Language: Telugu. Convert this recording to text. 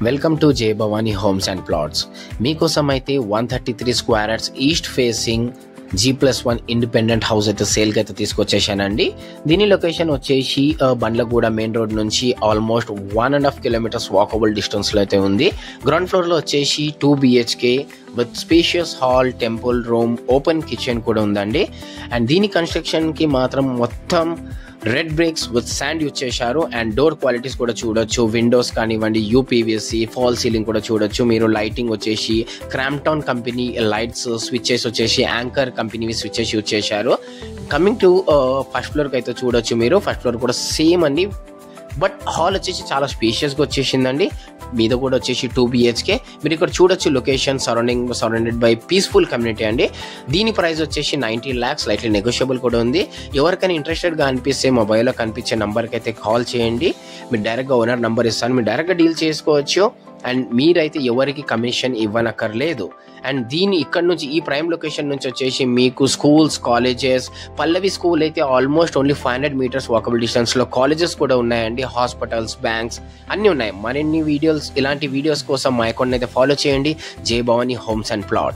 వెల్కమ్ టు జై భవానీ హోమ్స్ అండ్ ప్లాట్స్. మీకోసం అయితే 133 square yards east facing G+1 independent house అయితే సేల్కి అయితే తీసుకొచ్చేసానండి. దీని లొకేషన్ వచ్చేసి బండ్లగూడ మెయిన్ రోడ్ నుంచి ఆల్మోస్ట్ 1.5 కిలోమీటర్స్ వాకబుల్ డిస్టెన్స్లో అయితే ఉంది. గ్రౌండ్ ఫ్లోర్లో వచ్చేసి 2 BHK with spacious hall, temple room, open kitchen కూడా ఉందండి. అండ్ దీని కన్స్ట్రక్షన్కి మాత్రం మొత్తం red bricks with sand use చేశారు. అండ్ డోర్ క్వాలిటీస్ కూడా చూడొచ్చు, విండోస్ కానివ్వండి, UPVC, ఫాల్ సీలింగ్ కూడా చూడొచ్చు. మీరు లైటింగ్ వచ్చేసి క్రాంప్టన్ కంపెనీ లైట్స్, స్విచ్చెస్ వచ్చేసి యాంకర్ కంపెనీ స్విచ్చెస్ యూజ్ చేశారు. కమింగ్ టు ఫస్ట్ ఫ్లోర్కి అయితే చూడొచ్చు. మీరు ఫస్ట్ ఫ్లోర్ కూడా సేమ్ అండి, బట్ హాల్ వచ్చేసి చాలా స్పేషియస్గా వచ్చేసిందండి. మీద కూడా వచ్చేసి 2 BHK. మీరు ఇక్కడ చూడొచ్చు location surrounded by peaceful community అండి. దీని ప్రైస్ వచ్చేసి 90 lakhs, స్లైట్లీ నెగోషియబుల్ కూడా ఉంది. ఎవరికైనా ఇంట్రెస్టెడ్గా అనిపిస్తే మొబైల్లో కనిపించే నెంబర్కి అయితే కాల్ చేయండి. మీరు డైరెక్ట్గా ఓనర్ నెంబర్ ఇస్తాను, మీరు డైరెక్ట్గా డీల్ చేసుకోవచ్చు. అండ్ మీరైతే ఎవరికి కమిషన్ ఇవ్వనక్కర్లేదు. అండ్ దీని ఇక్కడ నుంచి ఈ ప్రైమ్ లొకేషన్ నుంచి వచ్చేసి మీకు స్కూల్స్, కాలేజెస్, పల్లవి స్కూల్ అయితే ఆల్మోస్ట్ ఓన్లీ 500 meters వాకబుల్ డిస్టెన్స్లో కాలేజెస్ కూడా ఉన్నాయండి. హాస్పిటల్స్, బ్యాంక్స్ అన్నీ ఉన్నాయి. మరిన్ని వీడియోస్, ఇలాంటి వీడియోస్ కోసం మా అకౌంట్ అయితే ఫాలో చేయండి, జై భవానీ హోమ్స్ అండ్ ప్లాట్.